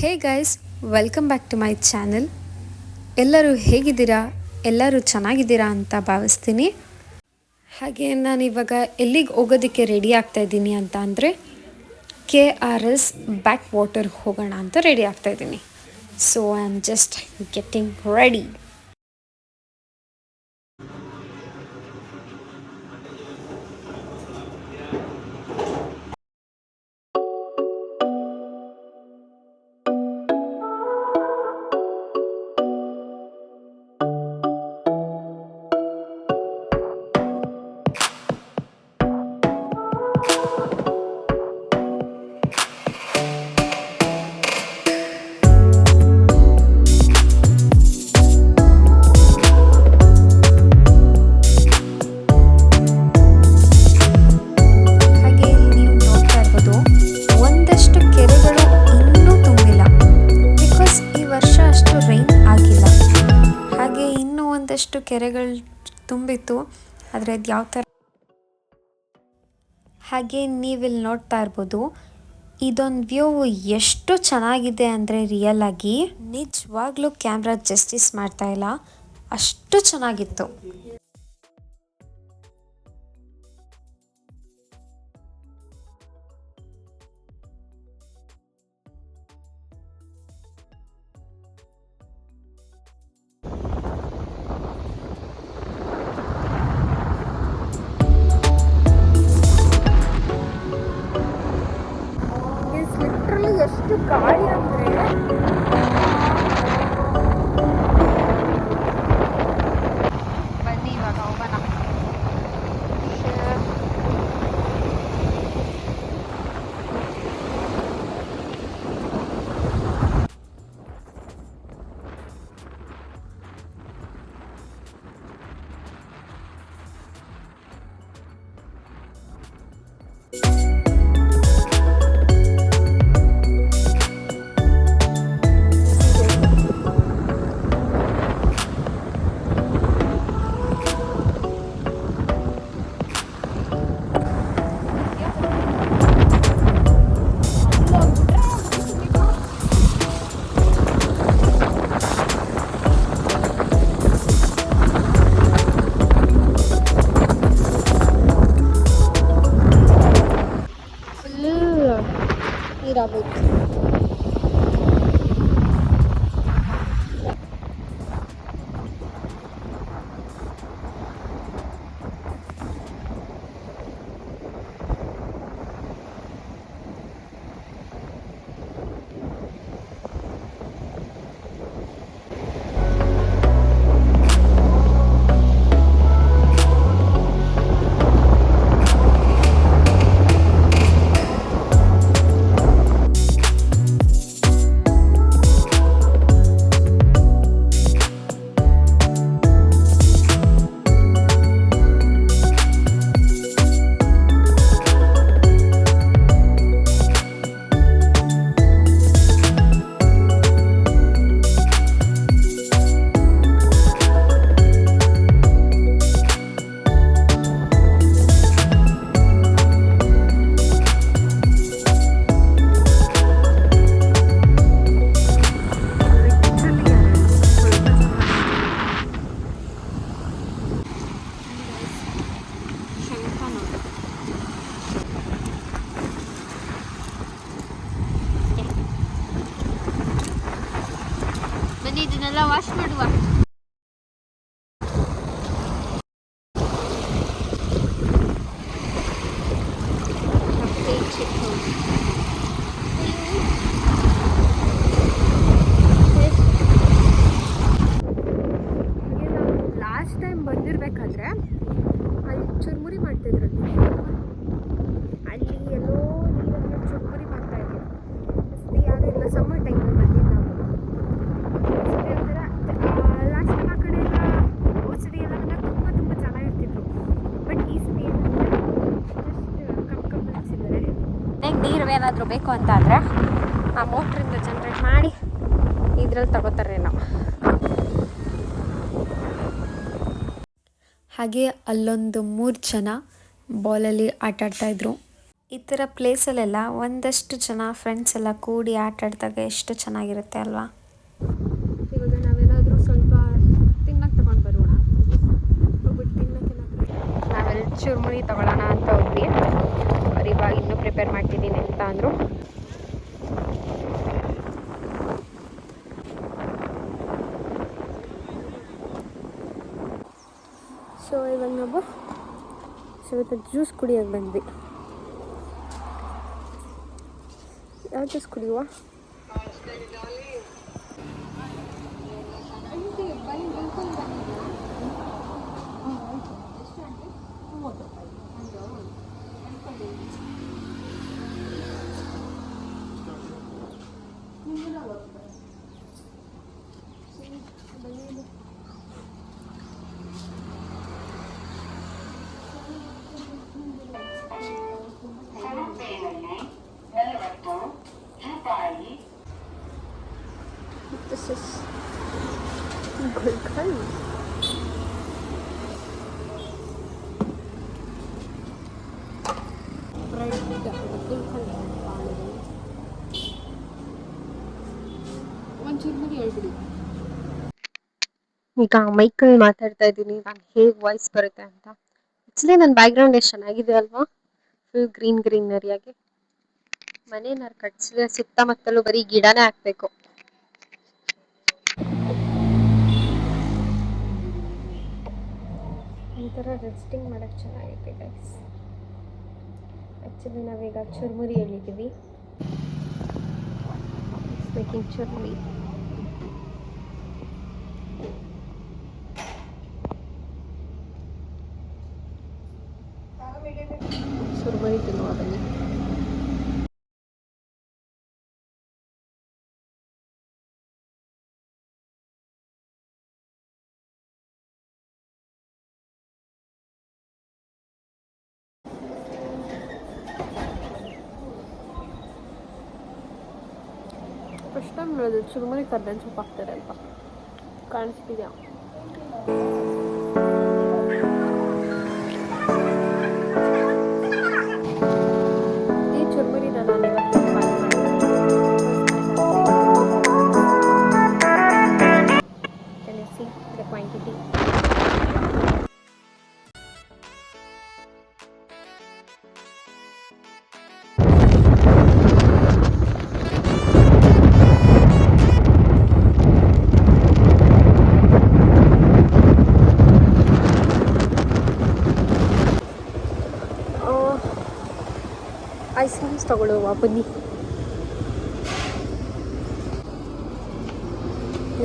Hey guys, welcome back to my channel. ಎಲ್ಲರೂ ಹೇಗಿದ್ದೀರಾ? ಎಲ್ಲರೂ ಚೆನ್ನಾಗಿದ್ದೀರಾ ಅಂತ ಭಾವಿಸ್ತೀನಿ. ಹಾಗೆ ನಾನು ಇವಾಗ ಎಲ್ಲಿಗೆ ಹೋಗೋದಕ್ಕೆ ರೆಡಿ ಆಗ್ತಾ ಇದ್ದೀನಿ ಅಂತ ಅಂದರೆ KRS ಬ್ಯಾಕ್ ವಾಟರ್ ಹೋಗೋಣ ಅಂತ ರೆಡಿ ಆಗ್ತಾ ಇದ್ದೀನಿ. So I am just getting ready. ಒಂದಷ್ಟು ಕೆರೆಗಳು ತುಂಬಿತ್ತು, ಆದರೆ ಅದು ಯಾವ ಥರ ಹಾಗೆ ನೀವಿಲ್ಲಿ ನೋಡ್ತಾ ಇರ್ಬೋದು. ಇದೊಂದು ವ್ಯೂ ಎಷ್ಟು ಚೆನ್ನಾಗಿದೆ ಅಂದರೆ ರಿಯಲ್ ಆಗಿ ನಿಜವಾಗ್ಲೂ ಕ್ಯಾಮ್ರಾ ಜಸ್ಟಿಸ್ ಮಾಡ್ತಾ ಇಲ್ಲ, ಅಷ್ಟು ಚೆನ್ನಾಗಿತ್ತು. ಎಷ್ಟು ಗಾಳಿ ಅಂದರೆ ಬನ್ನಿ ಇವಾಗ ಹೋಗೋಣ. ನೀರಾಗೋಯ್ತು. ಇದನ್ನೆಲ್ಲ ವಾಶ್ ಮಾಡುವ. ಲಾಸ್ಟ್ ಟೈಮ್ ಬಂದಿರಬೇಕಾದ್ರೆ ಅಲ್ಲಿ ಚುರುಮುರಿ ಮಾಡ್ತಿದ್ರಲ್ಲಿ, ಅಲ್ಲಿ ಎಲ್ಲೋ ನೀರಲ್ಲಿ ಚುರುಮುರಿ ಮಾಡ್ತಾ ಇದ್ರು. ಯಾರು ಇಲ್ಲ, ಸಮ್ಮರ್ ಟೈಮಲ್ಲಿ ಬಂದಿದ್ದು ನಾವು. ಲಾಸ್ಟ್ ಟೈಮ್ ಆ ಕಡೆ ಎಲ್ಲ ಔಷಧಿ ಎಲ್ಲ ತುಂಬ ತುಂಬ ಚೆನ್ನಾಗಿರ್ತಿದ್ರು. ಬಟ್ ಈ ಸತಿ ಜಸ್ಟ್ ಕಮ್ಮಿ ಹಚ್ಚಿದ್ದಾರೆ. ನೀರು ಏನಾದರೂ ಬೇಕು ಅಂತ ಅಂದರೆ ಆ ಮೋಟ್ರಿಂದ ಜನ್ರೇಟ್ ಮಾಡಿ ಇದ್ರಲ್ಲಿ ತಗೋತಾರೆ ನಾವು. ಹಾಗೆ ಅಲ್ಲೊಂದು 3 ಜನ ಬಾಲಲ್ಲಿ ಆಟಾಡ್ತಾಯಿದ್ರು. ಈ ಥರ ಪ್ಲೇಸಲ್ಲೆಲ್ಲ ಒಂದಷ್ಟು ಜನ ಫ್ರೆಂಡ್ಸ್ ಎಲ್ಲ ಕೂಡಿ ಆಟ ಆಡಿದಾಗ ಎಷ್ಟು ಚೆನ್ನಾಗಿರುತ್ತೆ ಅಲ್ವಾ. ಇವಾಗ ನಾವೇನಾದರೂ ಸ್ವಲ್ಪ ತಿನ್ನಕ್ಕೆ ತಗೊಂಡು ಬರೋಣ. ಹೋಗ್ಬಿಟ್ಟು ತಿನ್ನಕ್ಕೆ ನಾವೆಲ್ಲ ಚುರುಮುರಿ ತಗೊಳ್ಳೋಣ ಅಂತ ಹೋದ್ವಿ. ಅವ್ರು ಇವಾಗ ಇನ್ನೂ ಪ್ರಿಪೇರ್ ಮಾಡ್ತಿದ್ದೀನಿ ಅಂತ ಅಂದರು. ಸೊ ಇವಾಗ ನಾವು ಸ್ವಲ್ಪ ಜ್ಯೂಸ್ ಕುಡಿಯೋಕೆ ಬಂದ್ವಿ. ಯಾವ ಜ್ಯೂಸ್ ಕುಡಿಯುವ? This is Gulkand. ಈಗ ಮೈಕಲ್ಲಿ ಮಾತಾಡ್ತಾ ಇದ್ದೀನಿ, ನಾನು ಹೇಗೆ ವಾಯ್ಸ್ ಬರುತ್ತೆ ಅಂತ. ಆಕ್ಚುಲಿ ನನ್ನ ಬ್ಯಾಕ್ಗ್ರೌಂಡ್ ಎಷ್ಟು ಚೆನ್ನಾಗಿದೆ ಅಲ್ವಾ, ಫುಲ್ ಗ್ರೀನರಿಯಾಗಿ. ಮನೇನಾರು ಕಟ್ಸಿದ್ರೆ ಸುತ್ತಮುತ್ತಲೂ ಬರೀ ಗಿಡನೇ ಹಾಕ್ಬೇಕು. ಒಂಥರ ರೆಸ್ಟಿಂಗ್ ಮಾಡೋಕ್ಕೆ ಚೆನ್ನಾಗೈತೆ ಗೈಸ್. ಆ್ಯಕ್ಚುಲಿ ನಾವೀಗ ಚುರುಮುರಿ ಹೇಳಿದ್ದೀವಿ, ಮೇಕಿಂಗ್ ಚುರುಮುರಿ. ಚುರುಮುರಿ ತಿನ್ನುವ ಬನ್ನಿ. ಫಸ್ಟ್ ಟೈಮ್ ನೋಡೋದು ಚುರುಮುರಿ ಕರ್ಬೇವಿನ ಸೊಪ್ಪು ಹಾಕ್ತಾರೆ ಅಂತ ಕಾಣಿಸ್ತಿದ್ಯಾ? ಈ ಚುರುಮುರಿನ ನಾನು ಇವತ್ತು ದ ಕ್ವಾಂಟಿಟಿ. ಐಸ್ ಕ್ರೀಮ್ಸ್ ತಗೊಳ್ಳುವ ಬನ್ನಿ.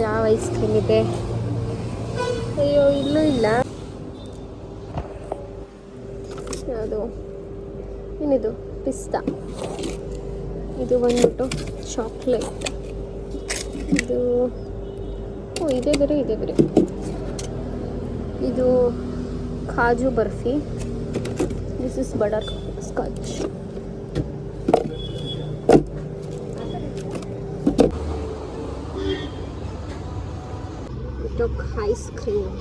ಯಾವ ಐಸ್ ಕ್ರೀಮ್ ಇದೆ? ಅಯ್ಯೋ ಇಲ್ಲೂ ಇಲ್ಲ. ಯಾವುದು ಏನಿದು? ಪಿಸ್ತಾ. ಇದು ಬಂದ್ಬಿಟ್ಟು ಚಾಕ್ಲೇಟ್. ಇದು ಇದೇ ಬೇರೆ. ಇದು kaju barfi. This is butter scotch. Ice cream.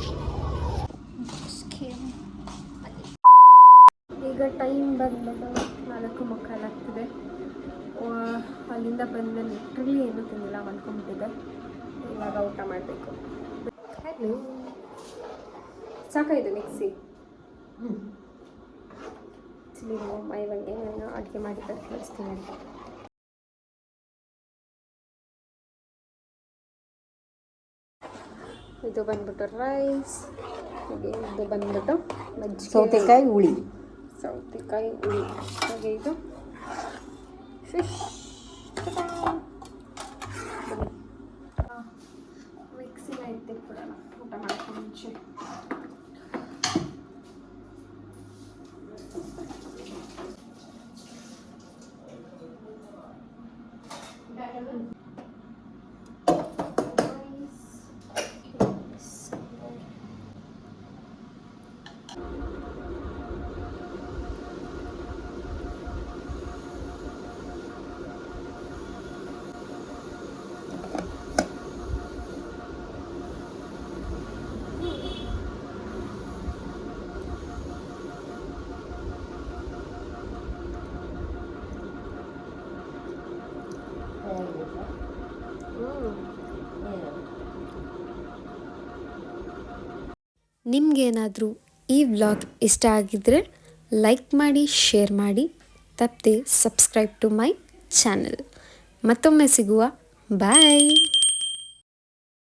ಈಗ ಟೈಮ್ ಬಂದ್ಬಿಟ್ಟು 4:45 ಆಗ್ತಿದೆ. ಅಲ್ಲಿಂದ ಬಂದ ಲಿಟ್ರಲಿ ಏನೂ ತಿನ್ನಿಲ್ಲ, ಮಲ್ಕೊಂಡ್ಬಿಟ್ಟಿದೆ. ಇವಾಗ ಊಟ ಮಾಡಬೇಕು. Hello, ಸಾಕಾಯಿತು mixie. ಆ್ಯಕ್ಚುಲಿ ನಮ್ಮ ಇವಾಗ ನಾನು ಅಡುಗೆ ಮಾಡಿದ್ದಾರೆ ತೋರಿಸ್ತೀನಿ ಅಂತ. ಇದು ಬಂದ್ಬಿಟ್ಟು ರೈಸ್, ಇದು ಬಂದ್ಬಿಟ್ಟು ಸೌತೆಕಾಯಿ ಹುಳಿ. ಹಾಗೆ ಇದು ಫಿಶ್. ಮಿಕ್ಸಿನ ಎತ್ತಿಟ್ಬಿಡೋಣ ಊಟ ಮಾಡ್ಕೊಂಡು ಮುಂಚೆ. ನಿಮಗೇನಾದರೂ ಈ ವ್ಲಾಗ್ ಇಷ್ಟ ಆಗಿದ್ದರೆ ಲೈಕ್ ಮಾಡಿ, ಶೇರ್ ಮಾಡಿ, ತಪ್ಪದೆ ಸಬ್ಸ್ಕ್ರೈಬ್ ಟು ಮೈ ಚಾನಲ್. ಮತ್ತೊಮ್ಮೆ ಸಿಗುವ. ಬಾಯ್.